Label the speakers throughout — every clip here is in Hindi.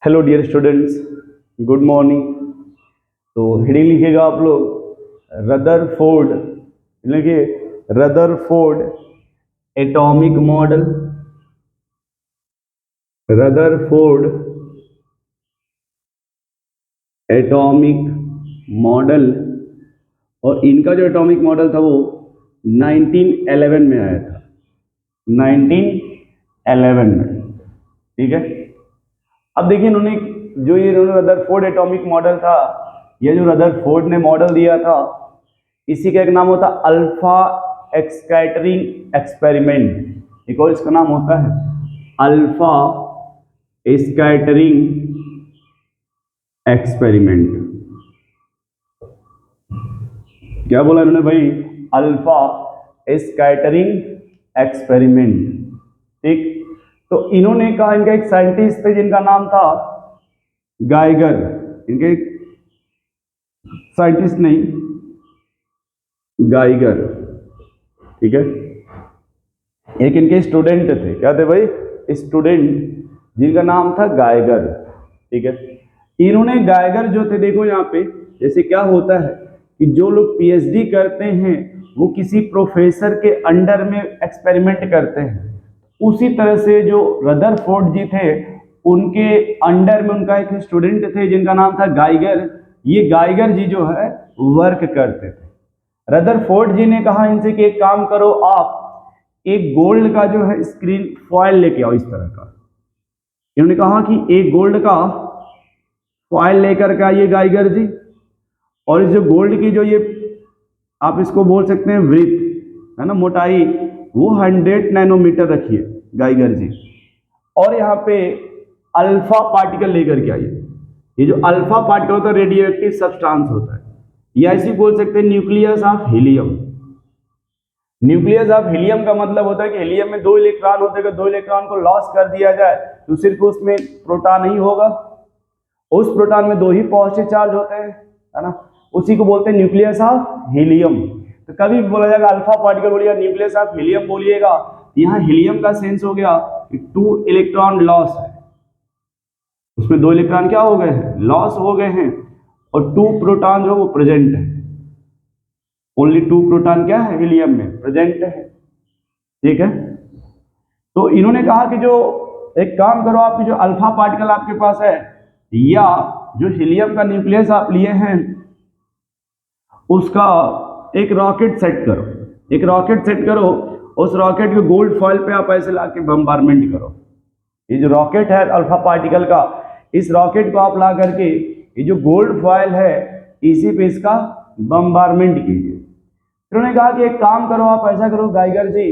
Speaker 1: Hello dear students, good morning. तो हेडिंग लिखिएगा आप लोग रदरफोर्ड, लिखिए Rutherford atomic model. Rutherford atomic model, और इनका जो एटॉमिक मॉडल था वो 1911 में आया था, 1911 में। ठीक है, अब देखिए इन्होंने रदरफोर्ड एटॉमिक मॉडल था, ये जो रदरफोर्ड ने मॉडल दिया था इसी का एक नाम होता है अल्फा स्कैटरिंग एक्सपेरिमेंट। एक और इसका नाम होता है अल्फा स्कैटरिंग एक्सपेरिमेंट। क्या बोला इन्होंने भाई? Alpha scattering experiment. ठीक, तो इन्होंने कहा, इनका एक साइंटिस्ट थे जिनका नाम था गाइगर। इनके साइंटिस्ट नहीं, गाइगर। ठीक है, एक इनके स्टूडेंट थे। क्या थे भाई? स्टूडेंट, जिनका नाम था गाइगर। ठीक है, इन्होंने गाइगर जो थे, देखो यहाँ पे जैसे क्या होता है कि जो लोग पीएचडी करते हैं वो किसी प्रोफेसर के अंडर में एक्सपेरिमेंट करते हैं, उसी तरह से जो रदरफोर्ड जी थे उनके अंडर में उनका एक स्टूडेंट थे जिनका नाम था गाइगर। ये गाइगर जी जो है वर्क करते थे। रदरफोर्ड जी ने कहा इनसे कि एक काम करो, आप एक गोल्ड का जो है स्क्रीन फॉयल लेके आओ, इस तरह का। इन्होंने कहा कि एक गोल्ड का फॉयल लेकर के आइए गाइगर जी, और इस जो गोल्ड की जो ये आप इसको बोल सकते हैं वृत्त है ना, मोटाई, वो 100 नैनोमीटर रखिए गाइगर जी, और यहाँ पे अल्फा पार्टिकल लेकर के आइए। ये जो अल्फा पार्टिकल होता है रेडियो एक्टिव सब्सटेंस होता है, या ऐसे बोल सकते हैं nucleus of helium. Nucleus of helium का मतलब होता है कि हीलियम में 2 इलेक्ट्रॉन होते हैं, 2 इलेक्ट्रॉन को लॉस कर दिया जाए तो सिर्फ उसमें प्रोटॉन ही होगा, उस प्रोटॉन में 2 ही पॉजिटिव चार्ज होते हैं, है ना, उसी को बोलते हैं न्यूक्लियस ऑफ हीलियम। तो कभी भी बोला जाएगा अल्फा पार्टिकल बोलिएगा, न्यूक्लियस ऑफ हीलियम बोलिएगा, यहाँ हीलियम का सेंस हो गया कि 2 इलेक्ट्रॉन लॉस है, उसमें 2 इलेक्ट्रॉन क्या हो गए हैं? लॉस हो गए हैं, और 2 प्रोटॉन जो वो प्रेजेंट है। ओनली 2 प्रोटॉन क्या है? हीलियम में प्रेजेंट है। ठीक है, तो इन्होंने कहा कि जो एक काम करो, आपकी जो अल्फा पार्टिकल आपके पास है या जो हीलियम का न्यूक्लियस आप लिए हैं उसका एक रॉकेट सेट करो, एक रॉकेट सेट करो, उस रॉकेट के गोल्ड फॉइल पे आप ऐसे लाके बम्बारमेंट करो। ये जो रॉकेट है अल्फा पार्टिकल का, इस रॉकेट को आप ला करके ये जो गोल्ड फॉइल है इसी पे इसका बम्बारमेंट कीजिए। उन्होंने कहा कि एक काम करो, आप ऐसा करो गाइगर जी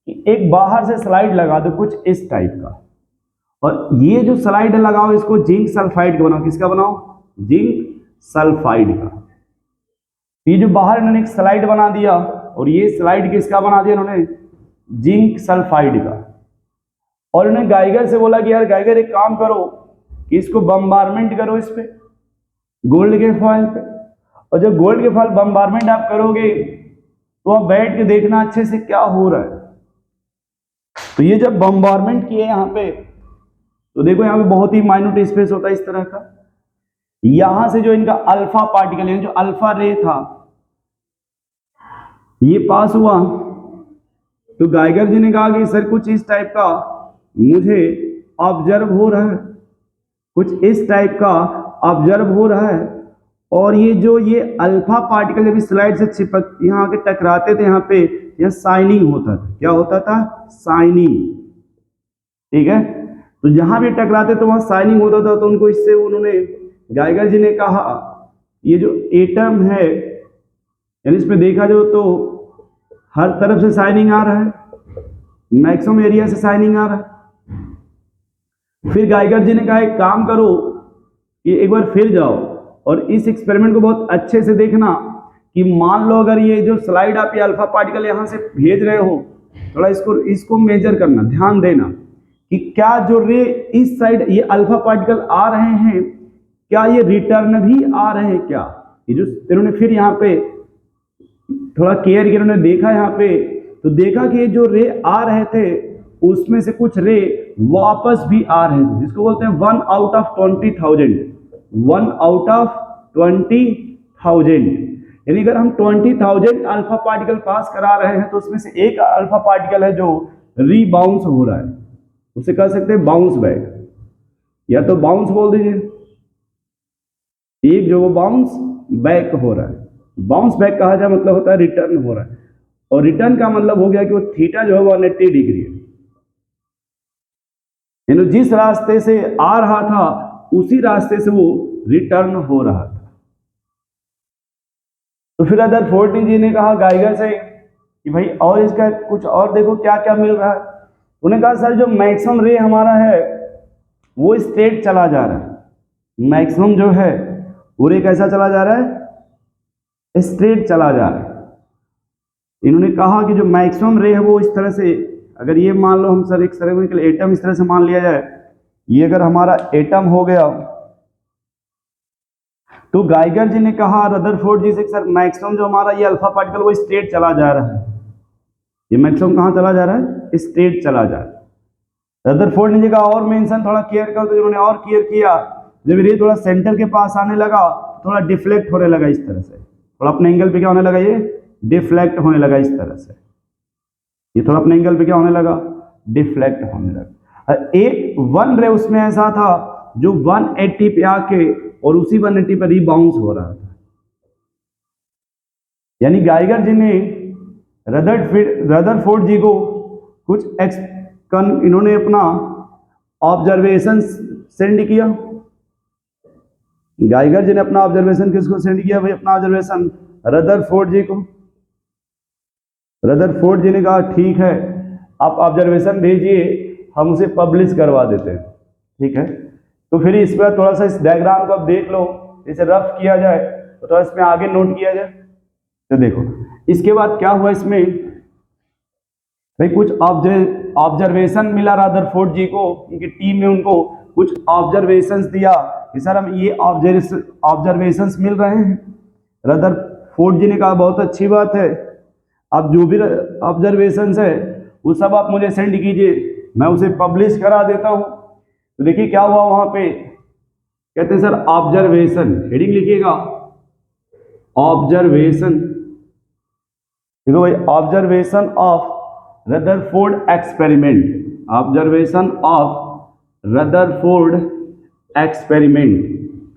Speaker 1: कि एक बाहर से स्लाइड लगा दो कुछ इस टाइप का, और ये जो स्लाइड लगाओ इसको जिंक सल्फाइड का बनाओ। किसका बनाओ? जिंक सल्फाइड का। ये जो बाहर इन्होंने एक स्लाइड बना दिया, और ये स्लाइड किसका बना दिया इन्होंने? जिंक सल्फाइड का। और इन्होंने गाइगर से बोला कि यार गाइगर एक काम करो कि इसको बम्बारमेंट करो इस पे, गोल्ड के फॉइल पे, और जब गोल्ड के फॉइल बम्बारमेंट आप करोगे तो आप बैठ के देखना अच्छे से क्या हो रहा है। तो ये जब बम्बारमेंट किए यहाँ पे, तो देखो यहाँ पे बहुत ही माइन्यूट स्पेस होता है इस तरह का, यहां से जो इनका अल्फा पार्टिकल है, जो अल्फा रे था, ये पास हुआ। तो गाइगर जी ने कहा कि सर कुछ इस टाइप का मुझे ऑब्जर्व हो रहा है, कुछ इस टाइप का ऑब्जर्व हो रहा है, और ये जो ये अल्फा पार्टिकल जब इस स्लाइड से चिपक यहाँ आके टकराते थे, यहाँ पे यहाँ शाइनिंग होता था। क्या होता था? शाइनिंग। ठीक है, तो जहां भी टकराते तो वहां शाइनिंग होता था। तो उनको इससे उन्होंने गाइगर जी ने कहा ये जो एटम है, यानी इसमें देखा जाए तो हर तरफ से शाइनिंग आ रहा है, मैक्सिमम एरिया से शाइनिंग आ रहा है। फिर गाइगर जी ने कहा एक काम करो कि एक बार फिर जाओ और इस एक्सपेरिमेंट को बहुत अच्छे से देखना कि मान लो अगर ये जो स्लाइड आप ये अल्फा पार्टिकल यहां से भेज रहे हो, थोड़ा इसको मेजर करना, ध्यान देना कि क्या जो रे इस साइड ये अल्फा पार्टिकल आ रहे हैं, क्या ये रिटर्न भी आ रहे हैं क्या? ये जो इन्होंने फिर यहाँ पे थोड़ा केयर किया, उन्होंने देखा यहाँ पे, तो देखा कि ये जो रे आ रहे थे उसमें से कुछ रे वापस भी आ रहे हैं, जिसको बोलते हैं 1 आउट ऑफ 20,000, 1 आउट ऑफ 20,000। यानी अगर हम 20,000 अल्फा पार्टिकल पास करा रहे हैं तो उसमें से एक अल्फा पार्टिकल है जो रीबाउंस हो रहा है, उसे कह सकते हैं बाउंस बैक, या तो बाउंस बोल दीजिए, एक जो वो बाउंस बैक हो रहा है। बाउंस बैक कहा जाए मतलब होता है रिटर्न हो रहा है, और रिटर्न का मतलब हो गया कि वो थीटा जो है वो 180 डिग्री है, यानी जिस रास्ते से आ रहा था उसी रास्ते से वो रिटर्न हो रहा था। तो फिर रदरफोर्ड जी ने कहा गाइगर से कि भाई और इसका कुछ और देखो क्या क्या मिल रहा है। उन्हें कहा सर जो मैक्सिमम रे हमारा है वो स्ट्रेट चला जा रहा है, मैक्सिमम जो है वो रे कैसा चला जा रहा है, स्ट्रेट चला जा रहा है। इन्होंने कहा कि जो मैक्सिमम रे है वो इस तरह से, अगर ये मान लो हम सर एक सिरेमिकल एटम इस तरह से मान लिया जाए, ये अगर हमारा एटम हो गया, तो गाइगर जी ने कहा रदरफोर्ड जी से सर मैक्सिमम जो हमारा ये अल्फा पार्टिकल वो स्ट्रेट चला जा रहा है, ये मैक्सिमम कहाँ चला जा रहा है, स्ट्रेट चला जा रहा है। रदरफोर्ड ने कहा और मेंशन थोड़ा क्लियर कर, तो उन्होंने और क्लियर किया, जब ये थोड़ा सेंटर के पास आने लगा थोड़ा डिफ्लेक्ट होने लगा इस तरह से, थोड़ा अपने एंगल पे क्या होने लगा, ये डिफ्लेक्ट होने लगा इस तरह से, ये थोड़ा अपने एंगल पे क्या होने लगा, डिफ्लेक्ट होने लगा। एक वन रे उसमें ऐसा था जो 180 पे आके और उसी 180 पर रीबाउंस हो रहा था। यानी गाइगर जी ने रदरफोर्ड जी को कुछ इन्होंने अपना ऑब्जर्वेशन सेंड किया, गाइगर जी ने अपना ऑब्जर्वेशन किसको सेंड किया भाई, अपना ऑब्जर्वेशन रदरफोर्ड जी को। रदरफोर्ड जी ने कहा ठीक है आप ऑब्जर्वेशन भेजिए, हम उसे पब्लिश करवा देते हैं, ठीक है। तो फिर इस पर थोड़ा सा इस डायग्राम को आप देख लो, इसे रफ किया जाए तो थोड़ा इसमें आगे नोट किया जाए। तो देखो इसके बाद क्या हुआ, इसमें भाई कुछ ऑब्जर्वेशन मिला रदरफोर्ड जी को, उनकी टीम ने उनको कुछ ऑब्जर्वेशंस दिया कि सर हम ये ऑब्जर्वेशंस मिल रहे हैं। रदरफोर्ड जी ने कहा बहुत अच्छी बात है, आप जो भी ऑब्जर्वेशंस है वो सब आप मुझे सेंड कीजिए, मैं उसे पब्लिश करा देता हूँ। तो देखिए क्या हुआ वहां पे, कहते हैं सर ऑब्जर्वेशन, हेडिंग लिखिएगा ऑब्जर्वेशन, देखो भाई observation of Rutherford experiment, observation of Rutherford experiment,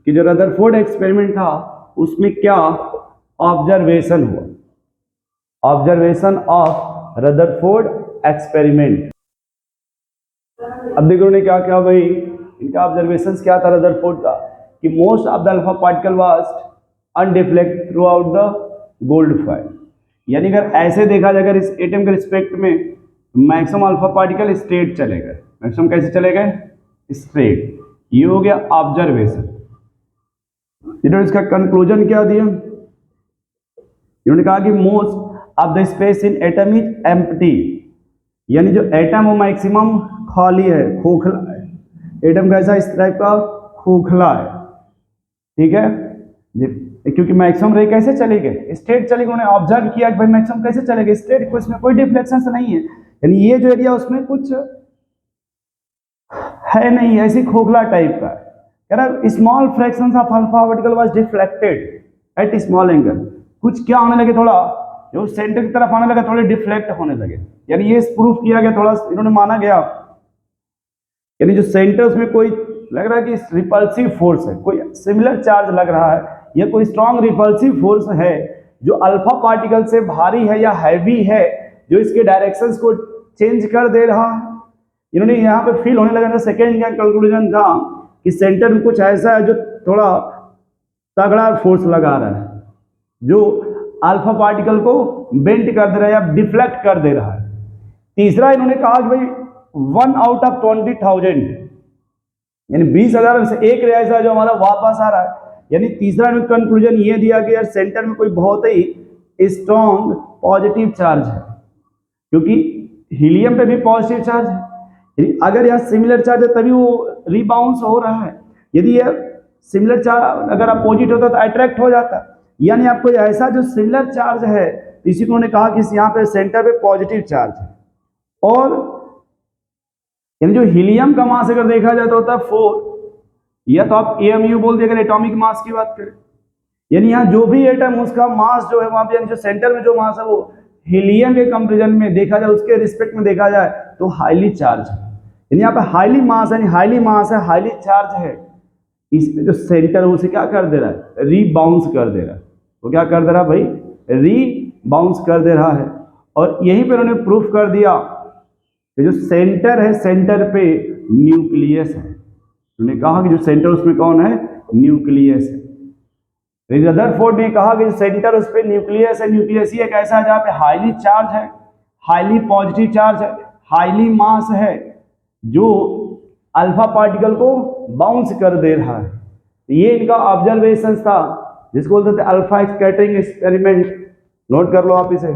Speaker 1: कि जो रदरफोर्ड एक्सपेरिमेंट था उसमें क्या ऑब्जर्वेशन हुआ, ऑब्जर्वेशन ऑफ रदरफोर्ड एक्सपेरिमेंट। अब देखो उन्होंने क्या क्या भाई, इनका ऑब्जर्वेशंस क्या था रदरफोर्ड का, कि most of the alpha particle was undeflect throughout the gold, यानी अगर ऐसे देखा जाए अगर इस एटम के रिस्पेक्ट में मैक्सिमम अल्फा पार्टिकल स्ट्रेट चले गए, मैक्सिमम कैसे चले गए, स्ट्रेट। ये हो गया ऑब्जर्वेशन। इन्होंने इसका कंक्लूजन क्या दिया, इन्होंने कहा कि most of the space in atom is empty, यानी जो एटम वो मैक्सिमम खाली है, खोखला है, एटम कैसा इस टाइप का खोखला है, ठीक है जी, क्योंकि मैक्सिमम रे कैसे चले गए, स्ट्रेट चले गए। उन्होंने ऑब्जर्व किया कि भाई मैक्सिमम कैसे चले गए, स्ट्रेट, कोई इसमें कोई डिफ्लेक्शन नहीं है, यानी ये जो एरिया उसमें कुछ है नहीं, ऐसी खोखला टाइप का है। कह रहा small fractions of alpha particle was deflected at small angle, कुछ क्या होने लगे, थोड़ा जो सेंटर की तरफ आने लगा थोड़े डिफ्लेक्ट होने लगे, यानी ये प्रूफ किया गया, थोड़ा इन्होंने माना गया, यानी जो सेंटर उसमें कोई लग रहा है कि रिपल्सिव फोर्स है, कोई सिमिलर चार्ज लग रहा है, या कोई स्ट्रॉन्ग रिपल्सिव फोर्स है जो अल्फा पार्टिकल से भारी है या हैवी है, जो इसके डायरेक्शंस को चेंज कर दे रहा है। इन्होंने यहाँ पे फील होने लगा। सेकेंड का कंक्लूजन था कि सेंटर में कुछ ऐसा है जो थोड़ा तगड़ा फोर्स लगा रहा है, जो अल्फा पार्टिकल को बेंड कर दे रहा है या डिफ्लेक्ट कर दे रहा है। तीसरा इन्होंने कहा कि भाई 1 आउट ऑफ 20,000, यानी 20,000 में से एक ऐसा जो हमारा वापस आ रहा है, यानी तीसरा कंक्लूजन ये दिया कि यार सेंटर में कोई बहुत ही स्ट्रॉन्ग पॉजिटिव चार्ज है, क्योंकि हीलियम पे भी पॉजिटिव चार्ज है, अगर यह सिमिलर चार्ज है तभी वो रिबाउंस हो रहा है, यदि यह सिमिलर चार्ज अगर अपोजिट होता तो अट्रैक्ट हो जाता, यानी आपको ऐसा जो सिमिलर चार्ज है, इसी को उन्होंने कहा कि यहाँ पे सेंटर पे पॉजिटिव चार्ज है। और यानी जो हीलियम का मास अगर देखा जाए तो होता है 4, या तो आप AMU बोल दिए अगर एटॉमिक मास की बात करें। यानी यहाँ जो भी एटम उसका मास जो है वहां पे, यानी जो सेंटर में जो मास है वो हीलियम के कंपेरिजन में देखा जाए, उसके रिस्पेक्ट में देखा जाए तो हाईली चार्ज है। यानी यहाँ पे हाईली मास है, हाईली मास है, हाईली चार्ज है। इसमें जो सेंटर है उसे क्या कर दे रहा है, रीबाउंस कर दे रहा है। वो क्या कर दे रहा है भाई, रीबाउंस कर दे रहा है। और यहीं पर उन्होंने प्रूफ कर दिया कि जो सेंटर है, सेंटर पे न्यूक्लियस है। उन्होंने कहा कि जो सेंटर उसमें कौन है, न्यूक्लियस है। रदरफोर्ड ने कहा कि सेंटर उस पर न्यूक्लियस है। न्यूक्लियस ही एक ऐसा है जहां पे हाईली चार्ज है, हाईली पॉजिटिव चार्ज है, हाईली मास है, जो अल्फा पार्टिकल को बाउंस कर दे रहा है। ये इनका ऑब्जर्वेशन था जिसको बोलते थे अल्फा स्कैटरिंग एक्सपेरिमेंट। नोट कर लो आप इसे।